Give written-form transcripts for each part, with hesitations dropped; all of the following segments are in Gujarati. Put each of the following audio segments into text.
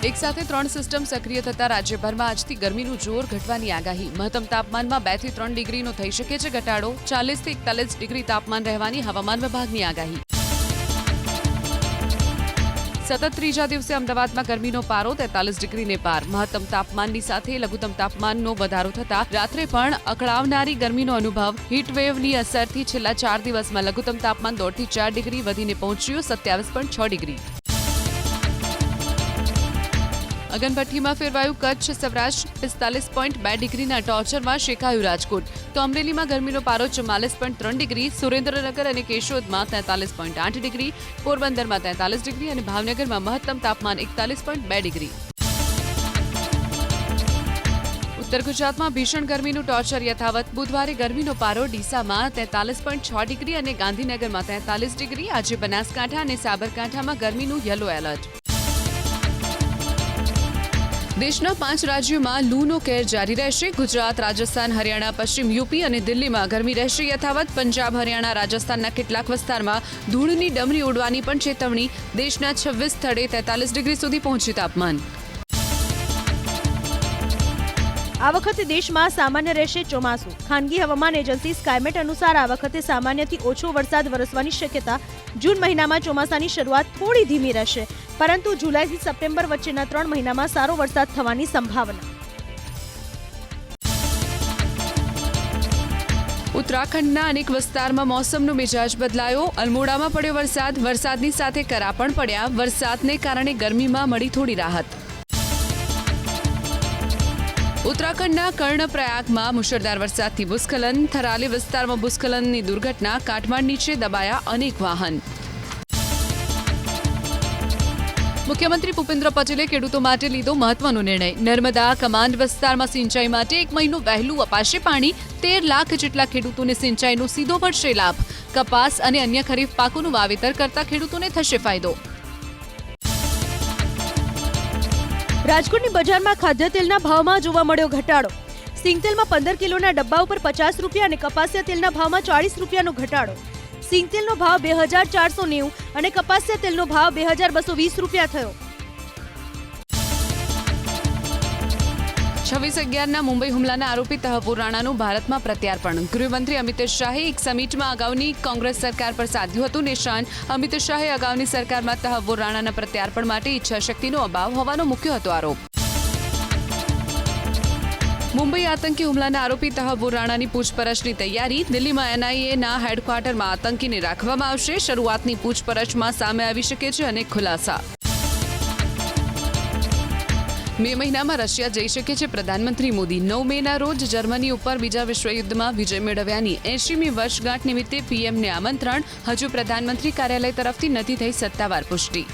એક સાથે 3 સિસ્ટમ સક્રિય થતા રાજ્યભરમાં આજથી ગરમીનું જોર ઘટવાની આગાહી. મહત્તમ તાપમાનમાં 2 થી 3 ડિગ્રીનો થઈ શકે છે ઘટાડો. 40 થી 41 ડિગ્રી તાપમાન રહેવાની હવામાન વિભાગની આગાહી. સતત ત્રીજા દિવસે અમદાવાદમાં ગરમીનો પારો 43 ડિગ્રીને પાર. મહત્તમ તાપમાનની સાથે લઘુત્તમ તાપમાનનો વધારો થતા રાત્રે પણ અકળાવનારી ગરમીનો અનુભવ. હીટવેવની અસરથી છેલ્લા 4 દિવસમાં લઘુત્તમ તાપમાન 2 થી 4 ડિગ્રી વધીને પહોંચ્યું 27.6 ડિગ્રી. અગનભઠ્ઠીમાં ફેરવાયું કચ્છ. સૌરાષ્ટ્ર 45.2 ડિગ્રીના ટોર્ચરમાં શેકાયું રાજકોટ. તો અમરેલીમાં ગરમીનો પારો 44.3 ડિગ્રી, સુરેન્દ્રનગર અને કેશોદમાં 43.8 ડિગ્રી, પોરબંદરમાં 43 ડિગ્રી અને ભાવનગરમાં મહત્તમ તાપમાન 41.2 ડિગ્રી. ઉત્તર ગુજરાતમાં ભીષણ ગરમીનું ટોર્ચર યથાવત. બુધવારે ગરમીનો પારો ડીસામાં 43.6 ડિગ્રી અને ગાંધીનગરમાં 43 ડિગ્રી. આજે બનાસકાંઠા અને સાબરકાંઠામાં ગરમીનું યલો એલર્ટ. દેશના 5 રાજ્યોમાં લૂનો કેર જારી રહેશે. ગુજરાત, રાજસ્થાન, હરિયાણા, પશ્ચિમ યુપી અને દિલ્હીમાં ગરમી રહેશે યથાવત. પંજાબ, હરિયાણા, રાજસ્થાનના કેટલાક વિસ્તારમાં ધૂળની ડમરી ઉડવાની પણ ચેતવણી. દેશના 26 સ્થળે 43 ડિગ્રી સુધી પહોંચ્યું તાપમાન. આ વખતે દેશમાં સામાન્ય રહેશે ચોમાસું. ખાનગી હવામાન એજન્સી સ્કાયમેટ અનુસાર આ વખતે સામાન્યથી ઓછો વરસાદ વરસવાની શક્યતા. જૂન મહિનામાં ચોમાસાની શરૂઆત થોડી ધીમી રહેશે, પરંતુ જુલાઈથી સપ્ટેમ્બર વચ્ચેના 3 મહિનામાં સારો વરસાદ થવાની સંભાવના. ઉત્તરાખંડના અનેક વિસ્તારમાં મોસમનો મિજાજ બદલાયો. અલ્મોડામાં પડ્યો વરસાદ. વરસાદની સાથે કરા પણ પડ્યા. વરસાદને કારણે ગરમીમાં મળી થોડી રાહત. ઉત્તરાખંડના કર્ણપ્રયાગમાં મુશળધાર વરસાદથી ભૂસ્ખલન. થરાલી વિસ્તારમાં ભૂસ્ખલનની દુર્ઘટના. કાટમાળ નીચે દબાયા અનેક વાહન. મુખ્યમંત્રી ભૂપેન્દ્ર પટેલે ખેડૂતો માટે લીધો મહત્વનો નિર્ણય. નર્મદા કમાન્ડ વિસ્તારમાં સિંચાઈ માટે 1 મહિનો વહેલું અપાશે પાણી. 13 લાખ જેટલા ખેડૂતોને સિંચાઈનો સીધો પડશે લાભ. કપાસ અને અન્ય ખરીફ પાકોનું વાવેતર કરતા ખેડૂતોને થશે ફાયદો. રાજકોટની બજારમાં ખાદ્ય તેલના ભાવમાં જોવા મળ્યો ઘટાડો. સિંગતેલમાં 15 કિલોના ડબ્બા ઉપર 50 રૂપિયા અને કપાસિયા તેલના ભાવમાં 40 રૂપિયાનો ઘટાડો. સિંગતેલનો ભાવ 2490 અને કપાસિયા તેલનો ભાવ 2220 રૂપિયા થયો. 26/11ના મુંબઈ હુમલાના આરોપી તહવ્વુર રાણાનું ભારતમાં પ્રત્યાર્પણ. ગૃહમંત્રી અમિત શાહે એક સમિટમાં અગાઉની કોંગ્રેસ સરકાર પર સાધ્યું હતું નિશાન. અમિત શાહે અગાઉની સરકારમાં તહવ્વુર રાણાના પ્રત્યાર્પણ માટે ઈચ્છાશક્તિનો અભાવ હોવાનો મૂક્યો હતો આરોપ. મુંબઈ આતંકી હુમલાના આરોપી તહવ્વુર રાણાની પૂછપરછની તૈયારી. દિલ્હીમાં એનઆઈએના હેડક્વાર્ટરમાં આતંકીને રાખવામાં આવશે. શરૂઆતની પૂછપરછમાં સામે આવી શકે છે અનેક ખુલાસા. મે મહિનામાં રશિયા જઈ શકે છે પ્રધાનમંત્રી મોદી. 9 મેના રોજ જર્મની ઉપર બીજા વિશ્વયુદ્ધમાં વિજય મેળવ્યાની 80મી વર્ષગાંઠ નિમિત્તે પીએમને આમંત્રણ. હજુ પ્રધાનમંત્રી કાર્યાલય તરફથી નથી થઈ સત્તાવાર પુષ્ટિ.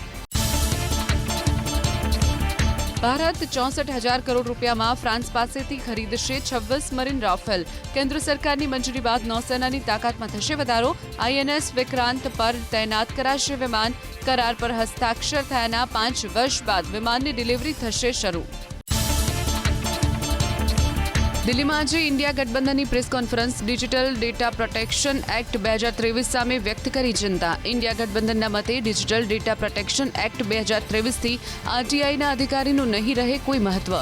ભારત 64,000 કરોડ રૂપિયામાં ફ્રાન્સ પાસેથી ખરીદશે 26 મરીન રાફેલ. કેન્દ્ર સરકારની મંજૂરી બાદ નૌસેનાની તાકાતમાં થશે વધારો. આઈએનએસ વિક્રાંત પર તૈનાત કરાશે વિમાન. કરાર પર હસ્તાક્ષર થયાના 5 વર્ષ બાદ વિમાનની ડિલિવરી થશે શરૂ. દિલ્હીમાં આજે ઇન્ડિયા ગઠબંધનની press conference. Digital data protection act 2023 સામે વ્યક્ત કરી ચિંતા. ઇન્ડિયા ગઠબંધનના મતે ડિજિટલ ડેટા પ્રોટેક્શન એક્ટ 2023થી આરટીઆઈના અધિકારીનું નહીં રહે કોઈ મહત્વ.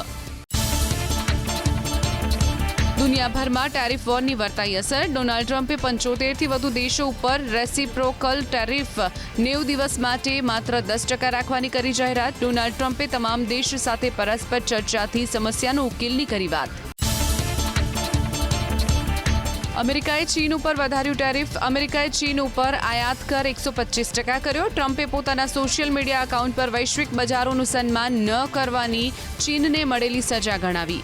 દુનિયાભરમાં ટેરિફ વોરની વર્તાઈ અસર. ડોનાલ્ડ ટ્રમ્પે 75થી વધુ દેશો ઉપર રેસિપ્રોકલ ટેરિફ 90 દિવસ માટે માત્ર 10% રાખવાની કરી જાહેરાત. ડોનાલ્ડ ટ્રમ્પે તમામ દેશ સાથે પરસ્પર ચર્ચાથી સમસ્યાનો ઉકેલની કરી વાત. અમેરિકાએ ચીન ઉપર વધાર્યું ટેરિફ. અમેરિકાએ ચીન ઉપર આયાત કર 125% કર્યો. ટ્રમ્પે પોતાના સોશિયલ મીડિયા એકાઉન્ટ પર વૈશ્વિક બજારોનું સન્માન ન કરવાની ચીનને મળેલી સજા ગણાવી.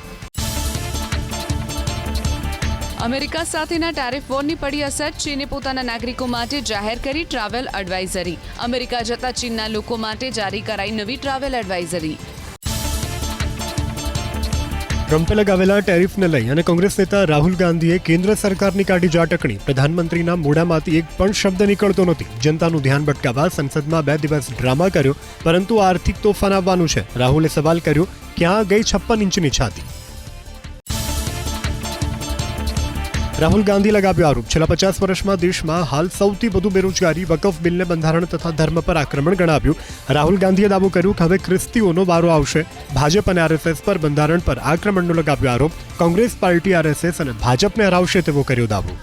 અમેરિકા સાથેના ટેરિફ વોરની પડી અસર. ચીને પોતાના નાગરિકો માટે જાહેર કરી ટ્રાવેલ એડવાઇઝરી. અમેરિકા જતા ચીનના લોકો માટે જારી કરાઈ નવી ટ્રાવેલ એડવાઇઝરી. ટ્રમ્પે લગાવેલા ટેરિફને લઈ અને કોંગ્રેસ નેતા રાહુલ ગાંધીએ કેન્દ્ર સરકારની કાઢી ઝાટકણી. પ્રધાનમંત્રીના મોઢામાંથી એક પણ શબ્દ નીકળતો નથી. જનતાનું ધ્યાન ભટકાવવા સંસદમાં 2 દિવસ ડ્રામા કર્યો, પરંતુ આર્થિક તોફાન આવવાનું છે. રાહુલે સવાલ કર્યો, ક્યાં ગઈ 56 ઇંચની છાતી? રાહુલ ગાંધી લગાવ્યો આરોપ, છેલ્લા 50 વર્ષમાં દેશમાં હાલ સૌથી વધુ બેરોજગારી, વકફ બિલને બંધારણ તથા ધર્મ પર આક્રમણ ગણાવ્યું. રાહુલ ગાંધીએ દાવો કર્યો કે હવે ખ્રિસ્તીઓનો વારો આવશે. ભાજપ અને આરએસએસ પર બંધારણ પર આક્રમણનો લગાવ્યો આરોપ. કોંગ્રેસ પાર્ટી આરએસએસ અને ભાજપને હરાવશે તેવો કર્યો દાવો.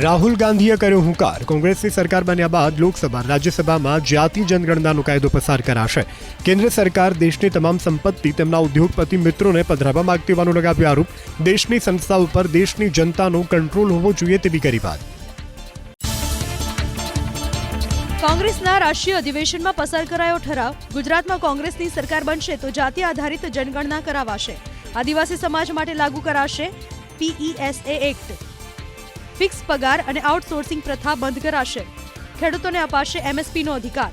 રાહુલ ગાંધીએ કર્યો હુંકાર, કોંગ્રેસની સરકાર બન્યા બાદ લોકસભા રાજ્યસભામાં જાતિ જનગણનાનો કાયદો પસાર કરાશે. કેન્દ્ર સરકાર દેશની તમામ સંપત્તિ તેમના ઉદ્યોગપતિ મિત્રોને પધરાવવા માંગતી હોવાનો લગાવ્યો આરોપ. દેશની સંસ્થાઓ પર દેશની જનતાનો કંટ્રોલ હોવો જોઈએ તેવી કરી વાત. કોંગ્રેસના રાષ્ટ્રીય અધિવેશનમાં પસાર કરાયો ઠરાવ, ગુજરાતમાં કોંગ્રેસની સરકાર બનશે તો જાતિ આધારિત જનગણના કરાવાશે. આદિવાસી સમાજ માટે લાગુ કરાશે PESA એક્ટ. ફિક્સ પગાર અને આઉટસોર્સિંગ પ્રથા બંધ કરાશે. ખેડૂતોને અપાશે MSPનો અધિકાર.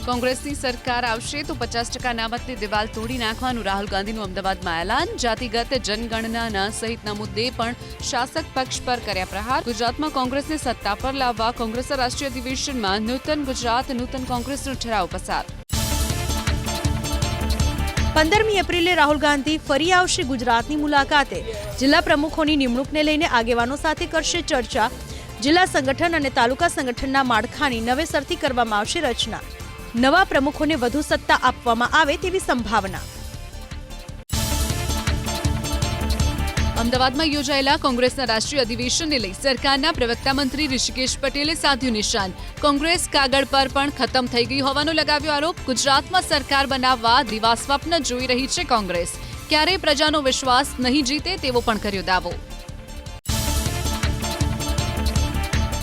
કોંગ્રેસની સરકાર આવશે તો 50% અનામતની દિવાલ તોડી નાખવાનું રાહુલ ગાંધીનું અમદાવાદમાં એલાન. જાતિગત જનગણના સહિતના મુદ્દે પણ શાસક પક્ષ પર કર્યા પ્રહાર. ગુજરાતમાં કોંગ્રેસને સત્તા પર લાવવા કોંગ્રેસના રાષ્ટ્રીય અધિવેશનમાં નૂતન ગુજરાત નૂતન કોંગ્રેસનો ઠરાવ પસાર. 15મી એપ્રિલે રાહુલ ગાંધી ફરી આવશે ગુજરાતની મુલાકાતે. જિલ્લા પ્રમુખોની નિમણૂકને લઈને આગેવાનો સાથે કરશે ચર્ચા. જિલ્લા સંગઠન અને તાલુકા સંગઠનના માળખાની નવેસરથી કરવામાં આવશે રચના. નવા પ્રમુખોને વધુ સત્તા આપવામાં આવે તેવી સંભાવના. અમદાવાદમાં યોજાયેલા કોંગ્રેસના રાષ્ટ્રીય અધિવેશનને લઈ સરકારના પ્રવક્તા મંત્રી ઋષિકેશ પટેલે સાધ્યું નિશાન. કોંગ્રેસ કાગળ પર પણ ખતમ થઈ ગઈ હોવાનો લગાવ્યો આરોપ. ગુજરાતમાં સરકાર બનાવવા દિવા સ્વપ્ન જોઈ રહી છે કોંગ્રેસ. ક્યારેય પ્રજાનો વિશ્વાસ નહીં જીતે તેવો પણ કર્યો દાવો.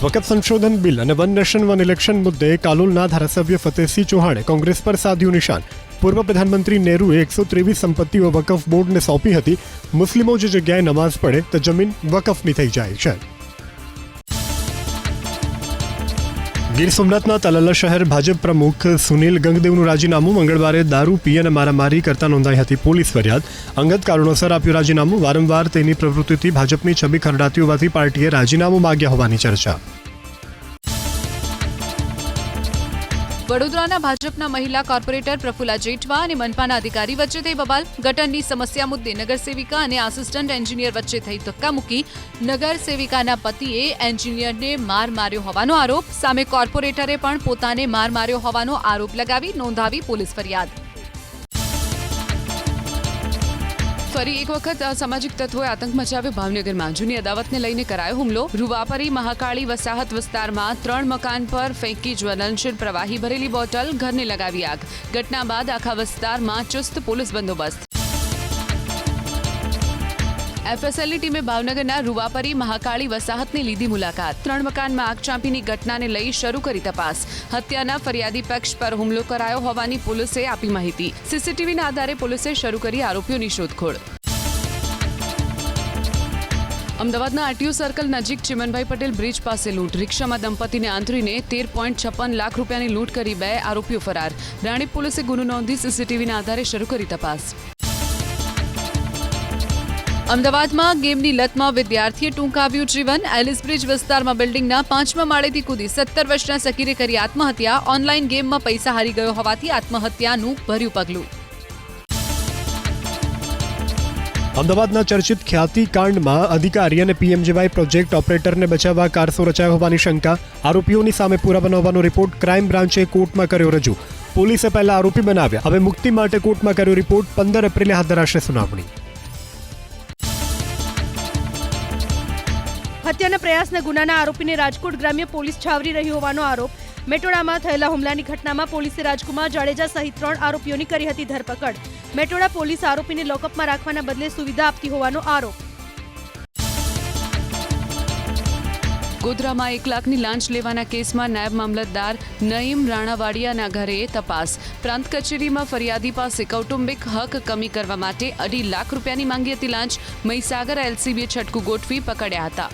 વકફ સંશોધન બિલ અને વન નેશન વન ઇલેક્શન મુદ્દે કાલોલના ધારાસભ્ય ફતેહસિંહ ચૌહાણે કોંગ્રેસ પર સાધ્યું નિશાન. પૂર્વ પ્રધાનમંત્રી નહેરુએ 123 સંપત્તિઓ વકફ બોર્ડને સોંપી હતી. મુસ્લિમો જે જગ્યાએ નમાઝ પડે તે જમીન વકફની થઈ જાય છે. ગીર સોમનાથના તલાલા શહેર ભાજપ પ્રમુખ સુનિલ ગંગદેવનું રાજીનામું. મંગળવારે દારૂ પી અને મારામારી કરતા નોંધાઈ હતી પોલીસ ફરિયાદ. અંગત કારણોસર આપ્યું રાજીનામું. વારંવાર તેની પ્રવૃત્તિથી ભાજપની છબી ખરડાતી હોવાથી પાર્ટીએ રાજીનામું માંગ્યા હોવાની ચર્ચા. વડોદરાના ભાજપના મહિલા કોર્પોરેટર પ્રફુલ્લા જેઠવા અને મનપાના અધિકારી વચ્ચે થઈ બબાલ. ગટરની સમસ્યા મુદ્દે નગરસેવિકા અને આસિસ્ટન્ટ એન્જિનિયર વચ્ચે થઈ ધક્કામુક્કી. નગરસેવિકાના પતિએ એન્જિનિયરને માર માર્યો હોવાનો આરોપ. સામે કોર્પોરેટરે પણ પોતાને માર માર્યો હોવાનો આરોપ લગાવી નોંધાવી પોલીસ ફરિયાદ. ફરી એક વખત અસામાજિક તત્વોએ આતંક મચાવ્યો ભાવનગરમાં. જૂની અદાવતને લઈને કરાયો હુમલો. રૂવાપરી મહાકાળી વસાહત વિસ્તારમાં 3 મકાન પર ફેંકી જ્વલનશીલ પ્રવાહી ભરેલી બોટલ. ઘરને લગાવી આગ. ઘટના બાદ આખા વિસ્તારમાં ચુસ્ત પોલીસ બંદોબસ્ત. FSLની ટીમે ભાવનગરના રૂવાપરી મહાકાળી વસાહતની લીધી મુલાકાત. 3 મકાનમાં આગ ચાંપીની ઘટનાને લઈ શરૂ કરી તપાસ. હત્યાના ફરિયાદી પક્ષ પર હુમલો કરાયો હોવાની પોલીસે આપી માહિતી. CCTVના આધારે પોલીસે શરૂ કરી આરોપીઓની શોધખોળ. અમદાવાદના RTO સર્કલ નજીક ચિમનભાઈ પટેલ બ્રિજ પાસે લૂંટ. રિક્ષામાં દંપતીને આંતરીને 13.56 લાખ રૂપિયાની લૂંટ કરી 2 આરોપીઓ ફરાર. રાણીપ પોલીસે ગુનો નોંધી CCTVના આધારે શરૂ કરી તપાસ. અમદાવાદમાં ગેમની લતમાં વિદ્યાર્થીએ ટૂંકાવ્યું જીવન. એલિસ બ્રિજ વિસ્તારમાં બિલ્ડિંગના 5મા માળેથી કૂદી 17 વર્ષના સકીરે કરી આત્મહત્યા. ઓનલાઈન ગેમમાં પૈસા હારી ગયો હોવાથી આત્મહત્યાનું ભર્યું પગલું. અમદાવાદના ચર્ચિત ખ્યાતિકાંડમાં અધિકારી અને PMJY પ્રોજેક્ટ ઓપરેટરને બચાવવા કારસો રચાયો હોવાની શંકા. આરોપીઓની સામે પૂરા બનાવવાનો રિપોર્ટ ક્રાઇમ બ્રાન્ચે કોર્ટમાં કર્યો રજૂ. પોલીસે પહેલા આરોપી બનાવ્યા, હવે મુક્તિ માટે કોર્ટમાં કર્યો રિપોર્ટ. 15 એપ્રિલે હાથ ધરાશે સુનાવણી. હત્યાના પ્રયાસના ગુનાના આરોપીને રાજકોટ ગ્રામ્ય પોલીસ છાવરી રહી હોવાનો આરોપ. મેટોડામાં થયેલા હુમલાની ઘટનામાં પોલીસે રાજકુમાર જાડેજા સહિત 3 આરોપીઓની કરી હતી ધરપકડ. મેટોડા પોલીસ આરોપીને લોકઅપમાં રાખવાના બદલે સુવિધા આપતી હોવાનો આરોપ. ગોધરામાં 1 લાખની લાંચ લેવાના કેસમાં નાયબ મામલતદાર નઈમ રાણાવાડિયાના ઘરે તપાસ. પ્રાંત કચેરીમાં ફરિયાદી પાસે કૌટુંબિક હક કમી કરવા માટે 2.5 લાખ રૂપિયાની માંગી હતી લાંચ. મહીસાગર LCBએ છટકું ગોઠવી પકડ્યા હતા.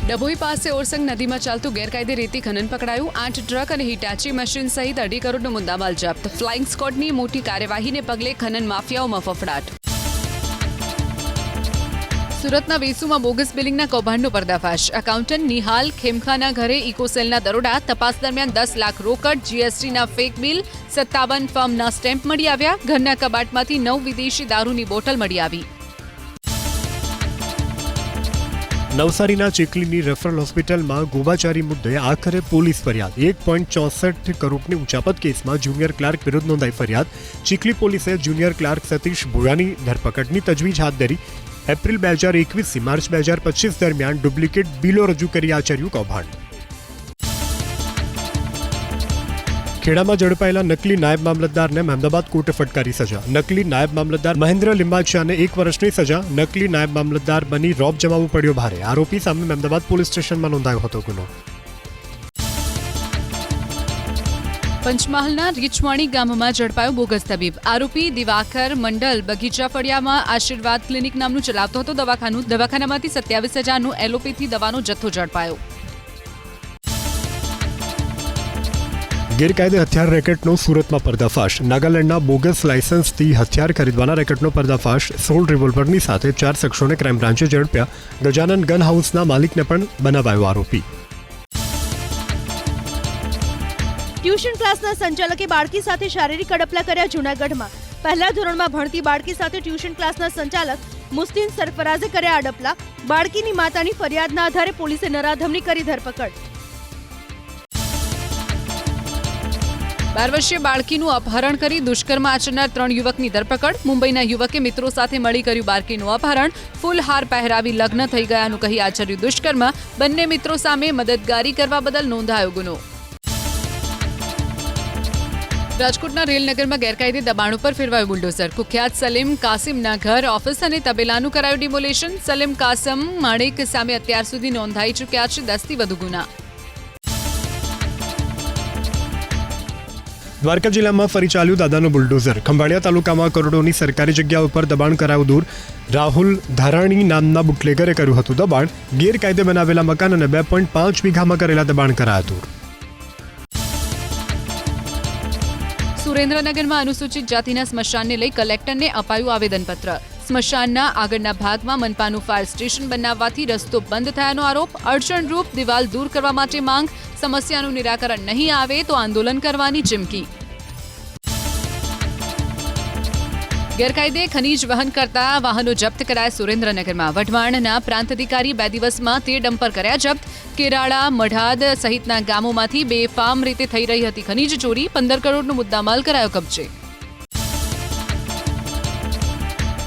ડભોઈ પાસે ઓરસંગ નદીમાં ચાલતું ગેરકાયદે રેતી ખનન પકડાયું. 8 ટ્રક અને હિટાચી મશીન સહિત 2.5 કરોડનો મુદ્દામાલ જપ્ત. ફ્લાઇંગ સ્કોડની મોટી કાર્યવાહીને પગલે ખનન માફિયાઓમાં ફફડાટ. સુરતના વેસુમાં બોગસ બિલિંગના કૌભાંડનો પર્દાફાશ. એકાઉન્ટન્ટ નિહાલ ખેમખાના ઘરે ઇકોસેલના દરોડા. તપાસ દરમિયાન 10 લાખ રોકડ, જીએસટીના ફેક બિલ, 57 ફર્મના સ્ટેમ્પ મળી આવ્યા. ઘરના કબાટમાંથી 9 વિદેશી દારૂની બોટલ મળી આવી. નવસારીના ચીખલીની રેફરલ હોસ્પિટલમાં ગોબાચારી મુદ્દે આખરે પોલીસ ફરિયાદ. 1.64 કરોડની ઉચાપત કેસમાં જુનિયર ક્લાર્ક વિરુદ્ધ નોંધાઈ ફરિયાદ. ચીખલી પોલીસે જુનિયર ક્લાર્ક સતીશ ભુયાની ધરપકડની તજવીજ હાથ ધરી. એપ્રિલ 2021 થી માર્ચ 2025 દરમિયાન ડુપ્લિકેટ બિલો રજૂ કરી આચર્યું કૌભાંડ. ખેડામાં ઝડપાયેલા નકલી નાયબ મામલતદારને અમદાવાદ કોર્ટે ફટકારી સજા. નકલી નાયબ મામલતદાર મહેન્દ્ર લિંબાચિયાને 1 વર્ષની સજા. નકલી નાયબ મામલતદાર બની રોબ જમાવવું પડ્યો ભારે. આરોપી સામે અમદાવાદ પોલીસ સ્ટેશનમાં નોંધાયો હતો ગુનો. પંચમહાલના રીછવાણી ગામમાં ઝડપાયો બોગસ તબીબ. આરોપી દિવાકર મંડલ બગીચા ફળિયામાં આશીર્વાદ ક્લિનિક નામનું ચલાવતો હતો દવાખાનું. દવાખાનામાંથી 27,000નું એલોપેથી દવાનો જથ્થો ઝડપાયો. ગેરકાયદે હથિયાર રેકેટનો સુરતમાં પર્દાફાશ. નાગાલેન્ડના બોગસ લાયસન્સથી હથિયાર ખરીદવાના રેકેટનો પર્દાફાશ. 16 રિવોલ્વરની સાથે 4 શખ્સોને ક્રાઇમ બ્રાન્ચે ઝડપ્યા. ગજાનન ગન હાઉસના માલિકને પણ બનાવાયો આરોપી. ટ્યુશન ક્લાસના સંચાલકે બાળકી સાથે શારીરિક અડપલા કર્યા જૂનાગઢમાં. પહેલા ધોરણમાં ભણતી બાળકી સાથે ટ્યુશન ક્લાસના સંચાલક મુસ્તિન સરફરાઝે કર્યા અડપલા. બાળકીની માતાની ફરિયાદના આધારે પોલીસે નરાધમની કરી ધરપકડ. 12 વર્ષીય બાળકીનું અપહરણ કરી દુષ્કર્મ આચરનાર 3 યુવકની ધરપકડ. મુંબઈના યુવકે મિત્રો સાથે મળી કર્યું બાળકીનું અપહરણ. ફૂલહાર પહેરાવી લગ્ન થઈ ગયાનું કહી આચર્યું દુષ્કર્મ. બંને મિત્રો સામે મદદગારી કરવા બદલ નોંધાયો ગુનો. રાજકોટના રેલનગરમાં ગેરકાયદે દબાણ ઉપર ફેરવાયું બુલડોઝર. કુખ્યાત સલીમ કાસિમના ઘર, ઓફિસ અને તબેલાનું કરાયું ડિમોલેશન. સલીમ કાસમ માણેક સામે અત્યાર સુધી નોંધાઈ ચૂક્યા છે 10 થી વધુ ગુના. દ્વારકા જિલ્લામાં ફરી ચાલ્યું દાદાનું બુલડોઝર. ખંભાળિયા તાલુકામાં કરોડોની સરકારી જગ્યા ઉપર દબાણ કરાયું દૂર. રાહુલ ધારાણી નામના બુટલેગરે કર્યું હતું દબાણ. ગેરકાયદે બનાવેલા મકાન અને 2.5 વીઘામાં કરેલા દબાણ કરાયા દૂર. સુરેન્દ્રનગરમાં અનુસૂચિત જાતિના સ્મશાનને લઈ કલેક્ટરને અપાયું આવેદનપત્ર. સ્મશાનના આગળના ભાગમાં મનપાનું ફાયર સ્ટેશન બનાવવાથી રસ્તો બંધ થયાનો આરોપ. અડચણરૂપ દિવાલ દૂર કરવા માટે માંગ. સમસ્યાનું નિરાકરણ નહીં આવે તો આંદોલન કરવાની ચીમકી. ગેરકાયદે ખનીજ વહન કરતા વાહનો જપ્ત કરાયા સુરેન્દ્રનગરમાં. વઢવાણના પ્રાંત અધિકારી 2 દિવસમાં 13 ડમ્પર કર્યા જપ્ત. કેરાળા, મઢાદ સહિતના ગામોમાંથી બેફામ રીતે થઈ રહી હતી ખનીજ ચોરી. 15 કરોડનો મુદ્દામાલ કરાયો કબજે.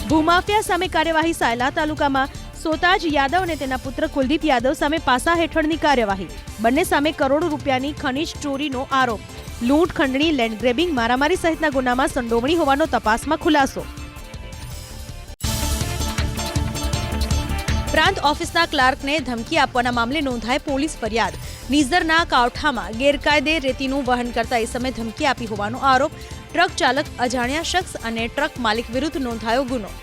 ભૂમાફિયા સામે કાર્યવાહી. સાયલા તાલુકામાં સોતાજ યાદવ અને તેના પુત્ર કુલદીપ યાદવ સામે પાસા હેઠળની કાર્યવાહી. બંને સામે કરોડો રૂપિયાની ખનીજ ચોરીનો આરોપ. લૂંટ, ખંડણી, લેન્ડ ગ્રેબિંગ, મારામારી સહિતના ગુનામાં સંડોવણી હોવાનો તપાસમાં ખુલાસો. પ્રાંત ઓફિસના ક્લાર્કને ધમકી આપવાના મામલે નોંધાય પોલીસ ફરિયાદ. નિઝરના કાવઠામાં ગેરકાયદે રેતીનું વહન કરતા ઇસમે ધમકી આપી હોવાનો આરોપ. ટ્રક ચાલક અજાણ્યા શખ્સ અને ટ્રક માલિક વિરુદ્ધ નોંધાયો ગુનો.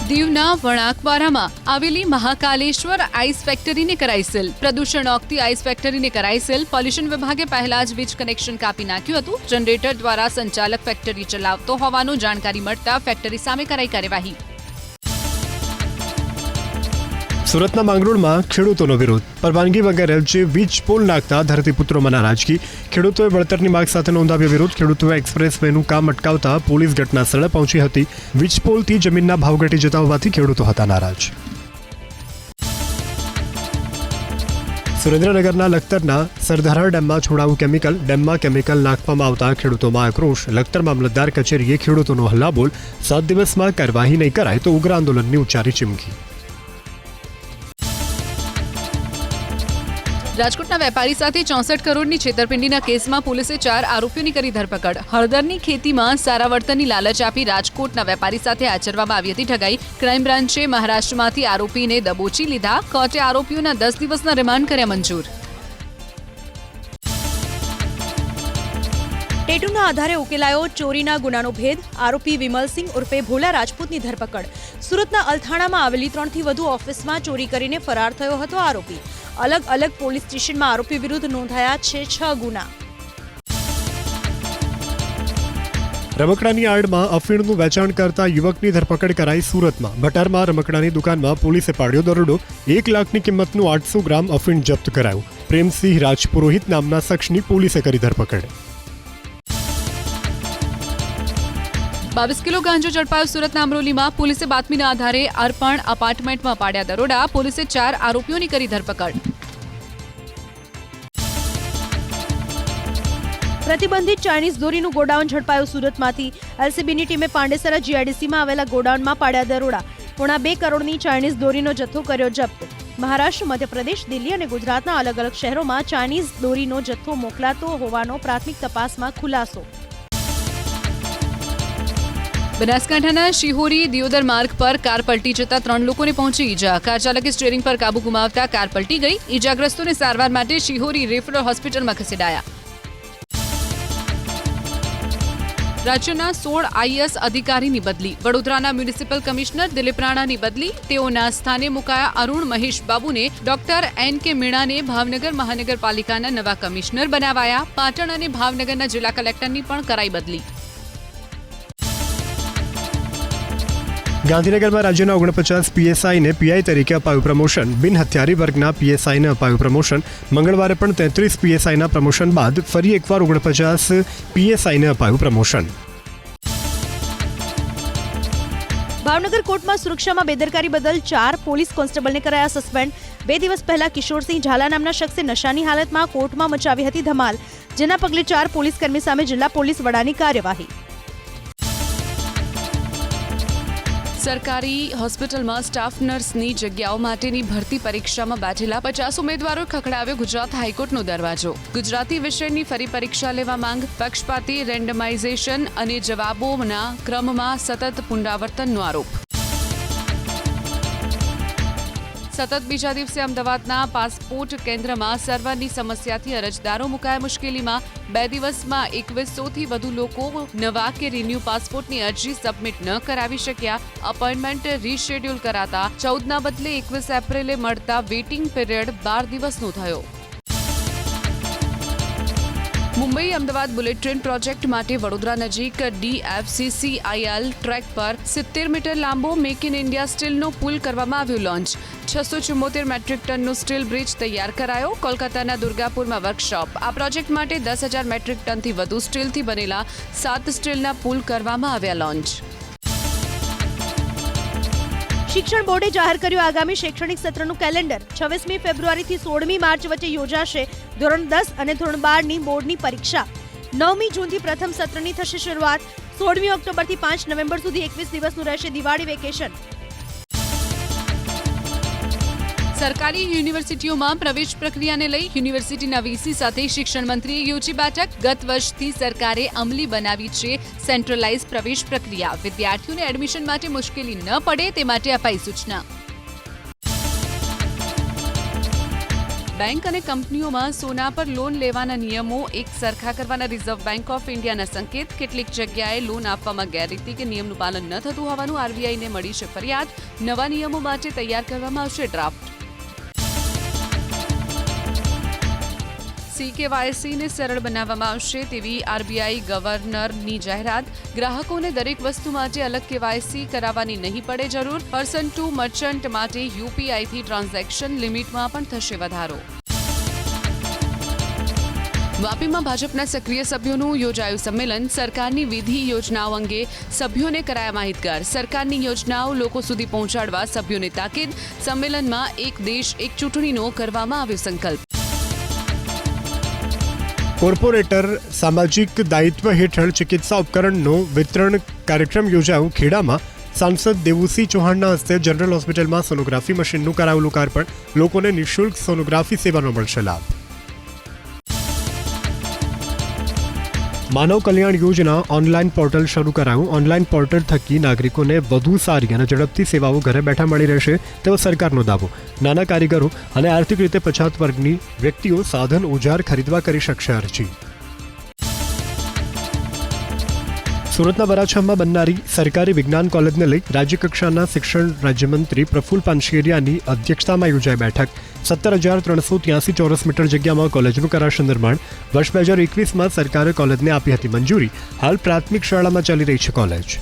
દીવના વણાકવારામાં આવેલી મહાકાલેશ્વર આઈસ ફેક્ટરીને કરાઈ સીલ. પ્રદૂષણ ઓગતી આઈસ ફેક્ટરીને કરાઈ સીલ. પોલ્યુશન વિભાગે પહેલા જ વીજ કનેક્શન કાપી નાખ્યું હતું. જનરેટર દ્વારા સંચાલક ફેક્ટરી ચલાવતો હોવાનું જાણકારી મળતા ફેક્ટરી સામે કરાઈ કાર્યવાહી. સુરતના માંગરોળમાં ખેડૂતોનો વિરોધ. પરવાનગી વગર જે વીજ પોલ નાખતા ધરતીપુત્રોમાં નારાજગી. ખેડૂતોએ વળતરની માંગ સાથે નોંધાવ્યો વિરોધ. ખેડૂતોએ એક્સપ્રેસ વેનું કામ અટકાવતા પોલીસ ઘટના સ્થળે પહોંચી હતી. વીજ પોલથી જમીનના ભાવ ઘટી જતા હોવાથી ખેડૂતો હતા નારાજ. સુરેન્દ્રનગરના લખતરના સરદારા ડેમમાં છોડાવું કેમિકલ. ડેમમાં કેમિકલ નાખવામાં આવતા ખેડૂતોમાં આક્રોશ. લખતર મામલતદાર કચેરીએ ખેડૂતોનો હલ્લાબોલ. 7 દિવસમાં કાર્યવાહી નહીં કરાય તો ઉગ્ર આંદોલનની ઉચ્ચારી ચીમકી. રાજકોટના વેપારી સાથે 64 કરોડની છેતરપિંડીના કેસમાં પોલીસે 4 આરોપીઓની કરી ધરપકડ. હળદરની ખેતીમાં સારા વળતરની લાલચ આપી રાજકોટના વેપારી સાથે આચરવામાં આવી હતી ઠગાઈ. ક્રાઇમ બ્રાન્ચે મહારાષ્ટ્રમાંથી આરોપીને દબોચી લીધા. કોર્ટે આરોપીઓના 10 દિવસના રિમાન્ડ કર્યા મંજૂર. ટેટુના આધારે ઉકેલાયો ચોરીના ગુનાનો ભેદ. આરોપી વિમલસિંહ ઉર્ફે ભોલા રાજપૂતની ધરપકડ. સુરતના અલથાણામાં આવેલી 3 થી વધુ ઓફિસમાં ચોરી કરીને ફરાર થયો હતો આરોપી. અલગ અલગ પોલીસ સ્ટેશનમાં આરોપી વિરુદ્ધ નોંધાયા છે 6 ગુના. રમકડાની આડમાં અફીણનું વેચાણ કરતા યુવકની ધરપકડ કરાઈ સુરતમાં. ભટારમાં રમકડાની દુકાનમાં પોલીસે પાડ્યો દરોડો. 1 લાખની કિંમતનું 800 ગ્રામ અફીણ જપ્ત કરાયું. પ્રેમસિંહ રાજપુરોહિત નામના શખ્સની પોલીસે કરી ધરપકડ. 22 કિલો ગાંજો ઝડપાયો સુરતના અમરોલીમાં. પોલીસે બાતમીના આધારે અર્પણ અપાર્ટમેન્ટમાં પાડ્યા દરોડા. પોલીસે 4 આરોપીઓની કરી ધરપકડ. પ્રતિબંધિત ચાઇનીઝ દોરીનું ગોડાઉન ઝડપાયું સુરતમાંથી. એલસીબીની ટીમે પાંડેસરા જીઆઈડીસીમાં આવેલા ગોડાઉનમાં પાડ્યા દરોડા. 2.5 કરોડની ચાઇનીઝ દોરીનો જથ્થો કર્યો જપ્ત. મહારાષ્ટ્ર, મધ્યપ્રદેશ, દિલ્હી અને ગુજરાતના અલગ અલગ શહેરોમાં ચાઇનીઝ દોરીનો જથ્થો મોકલાતો હોવાનો પ્રાથમિક તપાસમાં ખુલાસો. બનાસકાંઠાના શિહોરી દિયોદર માર્ગ પર કાર પલટી જતા 3 લોકોને પહોંચી ઈજા. કાર ચાલકે સ્ટીયરિંગ પર કાબુ ગુમાવતા કાર પલટી ગઈ. ઈજાગ્રસ્તોને સારવાર માટે શિહોરી રેફરલ હોસ્પિટલમાં ખસેડાયા. રાજ્યના 16 આઈએએસ અધિકારીની બદલી. વડોદરાના મ્યુનિસિપલ કમિશનર દિલીપ રાણાની બદલી. તેઓના સ્થાને મુકાયા અરુણ મહેશ બાબુને. ડોક્ટર એન કે મીણાને ભાવનગર મહાનગરપાલિકાના નવા કમિશનર બનાવાયા. પાટણ અને ભાવનગરના જિલ્લા કલેક્ટરની પણ કરાઈ બદલી. ગાંધીનગરમાં રાજ્યના 49 પીએસઆઈને પીઆઈ તરીકે અપાયું પ્રમોશન. બિન હથિયારી વર્ગના પીએસઆઈને અપાયું પ્રમોશન. મંગળવારે પણ 33 પીએસઆઈના પ્રમોશન બાદ ફરી એકવાર 49 પીએસઆઈને અપાયું પ્રમોશન. ભાવનગર કોર્ટમાં સુરક્ષામાં બેદરકારી બદલ 4 પોલીસ કોન્સ્ટેબલને કરાયા સસ્પેન્ડ. 2 દિવસ પહેલા કિશોરસિંહ ઝાલા નામના શખ્સે નશાની હાલતમાં કોર્ટમાં મચાવી હતી ધમાલ. જેના પગલે 4 પોલીસકર્મી સામે જિલ્લા પોલીસ વડાની કાર્યવાહી. સરકારી હોસ્પિટલમાં સ્ટાફ નર્સની જગ્યાઓ માટેની ભરતી પરીક્ષામાં બેઠેલા 50 ઉમેદવારો ખખડાવ્યો ગુજરાત હાઈકોર્ટનો દરવાજો. ગુજરાતી વિષયની ફરી પરીક્ષા લેવા માંગ. પક્ષપાતી રેન્ડમાઇઝેશન અને જવાબોના ક્રમમાં સતત પુનરાવર્તનનો આરોપ. સતત બીજા દિવસે અમદાવાદના પાસપોર્ટ કેન્દ્રમાં સર્વરની સમસ્યાથી અરજદારો મુકાયા મુશ્કેલીમાં. 2 દિવસમાં 2100થી વધુ લોકો નવા કે રિન્યુ પાસપોર્ટની અરજી સબમિટ ન કરાવી શક્યા. અપોઇન્ટમેન્ટ રીશેડ્યુલ કરાતા 14ના બદલે 21 એપ્રિલે મળતા વેઇટિંગ પીરિયડ 12 દિવસનો થયો. Mumbai Ahmedabad bullet train project માટે વડોદરા નજીક DFCCIL ટ્રેક પર 70 મીટર લાંબો મેક ઇન ઇન્ડિયા સ્ટીલનો પુલ કરવામાં આવ્યો લોન્ચ. 674 મેટ્રિક ટનનો સ્ટીલ બ્રિજ તૈયાર કરાયો. કોલકાતાના દુર્ગાપુરમાં વર્કશોપ. આ પ્રોજેક્ટ માટે 10,000 મેટ્રિક ટનથી વધુ સ્ટીલથી બનેલા 7 સ્ટીલના પુલ કરવામાં આવ્યા લોન્ચ. શિક્ષણ બોર્ડે જાહેર કર્યું આગામી શૈક્ષણિક સત્રનું કેલેન્ડર. 26મી ફેબ્રુઆરીથી 16મી માર્ચ વચ્ચે યોજાશે ધોરણ 10 અને ધોરણ 12ની બોર્ડની પરીક્ષા. 9મી જૂનથી પ્રથમ સત્રની થશે શરૂઆત. 16મી ઓક્ટોબરથી 5 નવેમ્બર સુધી 21 દિવસનું રહેશે દિવાળી વેકેશન. સરકારી યુનિવર્સિટીઓમાં પ્રવેશ પ્રક્રિયાને લઈ યુનિવર્સિટીના વીસી સાથે શિક્ષણ મંત્રીએ યોજી બેઠક. ગત વર્ષથી સરકારે અમલી બનાવી છે સેન્ટ્રલાઇઝ પ્રવેશ પ્રક્રિયા. વિદ્યાર્થીઓને એડમિશન માટે મુશ્કેલી ન પડે તે માટે અપાઈ સૂચના. બેંક અને કંપનીઓમાં સોના પર લોન લેવાના નિયમો એક સરખા કરવાના રિઝર્વ બેંક ઓફ ઇન્ડિયાના સંકેત. કેટલીક જગ્યાએ લોન આપવામાં ગેરરીતિ કે નિયમનું પાલન ન થતું હોવાનું આરબીઆઈને મળી છે ફરિયાદ. નવા નિયમો માટે તૈયાર કરવામાં આવશે ડ્રાફ્ટ. CKYCને સરળ બનાવવામાં આવશે તેવી આરબીઆઈ ગવર્નરની જાહેરાત. ગ્રાહકોને દરેક વસ્તુ માટે અલગ KYC કરાવવાની નહીં પડે જરૂર. પર્સન ટુ મર્ચન્ટ માટે યુપીઆઈથી ટ્રાન્ઝેક્શન લિમિટમાં પણ થશે વધારો. વાપીમાં ભાજપના સક્રિય સભ્યોનું યોજાયું સંમેલન. સરકારની વિવિધ યોજનાઓ અંગે સભ્યોને કરાયા માહિતગાર. સરકારની યોજનાઓ લોકો સુધી પહોંચાડવા સભ્યોને તાકીદ. સંમેલનમાં એક દેશ એક ચૂંટણીનો કરવામાં આવ્યો સંકલ્પ. કોર્પોરેટર સામાજિક દાયિત્વ હેઠળ ચિકિત્સા ઉપકરણનો વિતરણ કાર્યક્રમ યોજાયો ખેડામાં. સાંસદ દેવુસિંહ ચૌહાણના હસ્તે જનરલ હોસ્પિટલમાં સોનોગ્રાફી મશીનનું કરાયું લોકાર્પણ. લોકોને નિઃશુલ્ક સોનોગ્રાફી સેવાનો મળશે લાભ. માનવ કલ્યાણ યોજના ઓનલાઈન પોર્ટલ શરૂ કરાયું. ઓનલાઈન પોર્ટલ થકી નાગરિકોને વધુ સારી અને ઝડપથી સેવાઓ ઘરે બેઠા મળી રહેશે તેવો સરકારનો દાવો. નાના કારીગરો અને આર્થિક રીતે પછાત વર્ગની વ્યક્તિઓ સાધન ઓજાર ખરીદવા કરી શકશે અરજી. સુરતના વરાછામાં બનનારી સરકારી વિજ્ઞાન કોલેજને લઈ રાજ્યકક્ષાના શિક્ષણ રાજ્યમંત્રી પ્રફુલ પાનશેરિયાની અધ્યક્ષતામાં યોજાઈ બેઠક 17,383 ચોરસ મીટર જગ્યામાં કોલેજનું કરાશે નિર્માણ. વર્ષ 2021માં સરકારે કોલેજને આપી હતી મંજૂરી. હાલ પ્રાથમિક શાળામાં ચાલી રહી છે કોલેજ.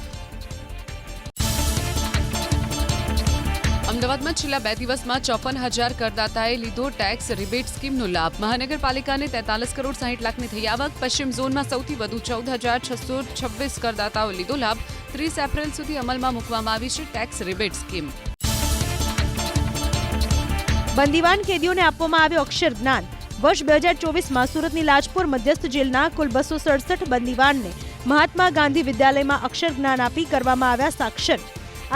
અમદાવાદમાં છેલ્લા 2 દિવસમાં 54,000 કરદાતાએ લીધો ટેક્સ રિબેટ સ્કીમનો લાભ. મહાનગરપાલિકાને 43 કરોડ 60 લાખની થઈ આવક. પશ્ચિમ ઝોનમાં સૌથી વધુ 14,626 કરદાતાઓ લીધો લાભ. 30 એપ્રિલ સુધી અમલમાં મૂકવામાં આવી છે ટેક્સ રિબેટ સ્કીમ. બંદીવાન કેદીઓને આપવામાં આવ્યું અક્ષર જ્ઞાન. વર્ષ 2024માં સુરતની લાજપોર મધ્યસ્થ જેલના કુલ 267 બંદીવાનને મહાત્મા ગાંધી વિદ્યાલયમાં અક્ષર જ્ઞાન આપી કરવામાં આવ્યા સાક્ષર.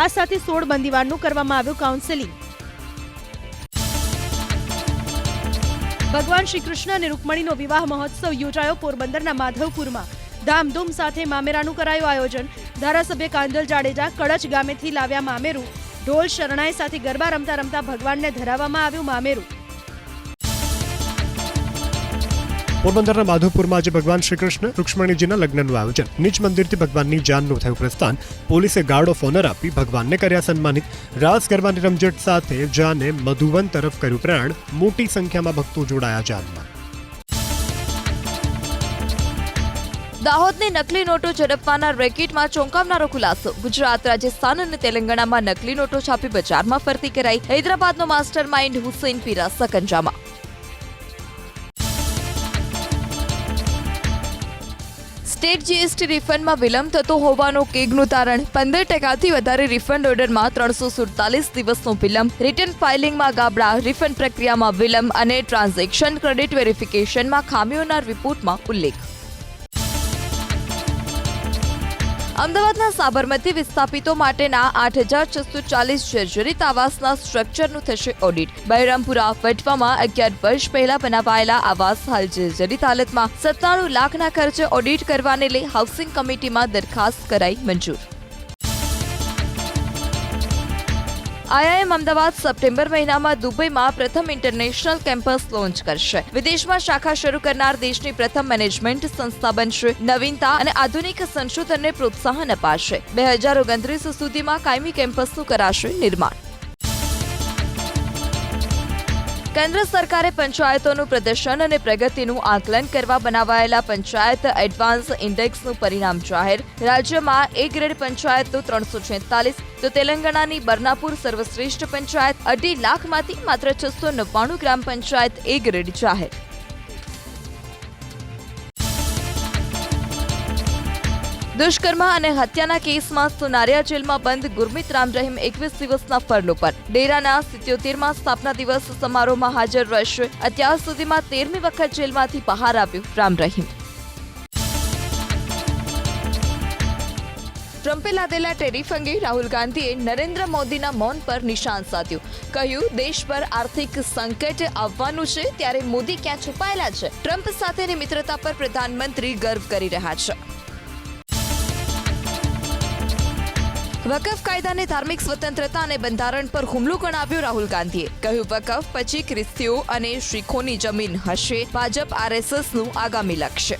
આ સાથે 16 બંદીવાનનું કરવામાં આવ્યું કાઉન્સેલિંગ. ભગવાન શ્રી કૃષ્ણ અને રૂકમણીનો વિવાહ મહોત્સવ યોજાયો પોરબંદરના માધવપુરમાં. ધામધૂમ સાથે મામેરાનું કરાયું આયોજન. ધારાસભ્ય કાંદલ જાડેજા કડચ ગામેથી લાવ્યા મામેરું. ઢોલ શરણાઈ સાથે ગરબા રમતા રમતા ભગવાનને ધરાવવામાં આવ્યું મામેરું. પોરબંદરના માધવપુરમાં આજે ભગવાન શ્રી કૃષ્ણ રૂક્ષ્મણીજીના લગ્નનું આયોજન. નિજ મંદિરથી ભગવાનની જાનનું થયું પ્રસ્થાન. પોલીસે ગાર્ડ ઓફ ઓનર આપી ભગવાનને કર્યા સન્માનિત. રાસ ગરબાની રમઝટ સાથે જાને મધુવન તરફ કર્યું પ્રયાણ. મોટી સંખ્યામાં ભક્તો જોડાયા જાનમાં. દાહોદની નકલી નોટો ઝડપવાના રેકેટમાં ચોંકાવનારો ખુલાસો. ગુજરાત, રાજસ્થાન અને તેલંગાણામાં નકલી નોટો છાપી બજારમાં ફરતી કરાઈ. હૈદરાબાદનો માસ્ટર માઇન્ડ હુસૈન પીરા સકંજામાં. સ્ટેટ જીએસટી રિફંડમાં વિલંબ થતો હોવાનો કેગનું તારણ. 15%થી વધારે રિફંડ ઓર્ડરમાં 347 દિવસનો વિલંબ. રિટર્ન ફાઇલિંગમાં ગાબડા, રિફંડ પ્રક્રિયામાં વિલંબ અને ટ્રાન્ઝેક્શન ક્રેડિટ વેરિફિકેશનમાં ખામીઓના રિપોર્ટમાં ઉલ્લેખ. અમદાવાદના સાબરમતી વિસ્થાપિતો માટેના 8,640 જર્જરિત આવાસના સ્ટ્રક્ચરનું થશે ઓડિટ. બહેરામપુરા વટવામાં 11 વર્ષ પહેલા બનાવાયેલા આવાસ હાલ જર્જરિત હાલતમાં. 97 લાખના ખર્ચે ઓડિટ કરવાને લઈ હાઉસિંગ કમિટીમાં દરખાસ્ત કરાઈ મંજૂર. આઈઆઈએમ અમદાવાદ સપ્ટેમ્બર મહિનામાં દુબઈમાં પ્રથમ ઇન્ટરનેશનલ કેમ્પસ લોન્ચ કરશે. વિદેશમાં શાખા શરૂ કરનાર દેશની પ્રથમ મેનેજમેન્ટ સંસ્થા બનશે. નવીનતા અને આધુનિક સંશોધનને પ્રોત્સાહન અપાશે. 2029 સુધીમાં કાયમી કેમ્પસનું કરાશે નિર્માણ. કેન્દ્ર સરકારે પંચાયતોનું પ્રદર્શન અને પ્રગતિનું આકલન કરવા બનાવાયેલા પંચાયત એડવાન્સ ઇન્ડેક્સનું પરિણામ જાહેર. રાજ્યમાં એ ગ્રેડ પંચાયતો 346, તો તેલંગાણાની બરનાપુર સર્વશ્રેષ્ઠ પંચાયત. 2.5 લાખમાંથી માત્ર 699 ગ્રામ પંચાયત એ ગ્રેડ જાહેર. દુષ્કર્મ અને હત્યાના કેસમાં સુનારિયા જેલમાં બંધ ગુરમીત રામ રહીમ 21 દિવસના ફરલો પર. ડેરાના 77માં સ્થાપના દિવસ સમારોહમાં હાજર રહેશે. અત્યાર સુધીમાં 13મી વખત જેલમાંથી બહાર આવ્યું રામ રહીમ. ટ્રમ્પે લાદેલા ટેરિફ અંગે રાહુલ ગાંધીએ નરેન્દ્ર મોદીના મૌન પર નિશાન સાધ્યું. કહ્યું, દેશ પર આર્થિક સંકટ આવવાનું છે ત્યારે મોદી ક્યાં છુપાયેલા છે. ટ્રમ્પ સાથેની મિત્રતા પર પ્રધાનમંત્રી ગર્વ કરી રહ્યા છે. વકફ કાયદાને ધાર્મિક સ્વતંત્રતા અને બંધારણ પર હુમલો ગણાવ્યો રાહુલ ગાંધીએ. કહ્યું, વકફ પછી ખ્રિસ્તીઓ અને શીખોની જમીન હશે ભાજપ આરએસએસનું આગામી લક્ષ્ય.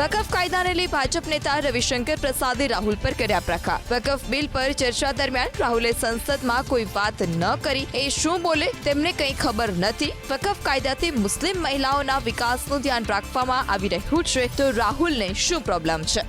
વકફ કાયદાને લઈ ભાજપ નેતા રવિશંકર પ્રસાદે રાહુલ પર કર્યા પ્રહાર. વકફ બિલ પર ચર્ચા દરમિયાન રાહુલે સંસદમાં કોઈ વાત ન કરી. એ શું બોલે તેમને કંઈ ખબર નથી. વકફ કાયદાથી મુસ્લિમ મહિલાઓના વિકાસનું ધ્યાન રાખવામાં આવી રહ્યું છે તો રાહુલને શું પ્રોબ્લેમ છે.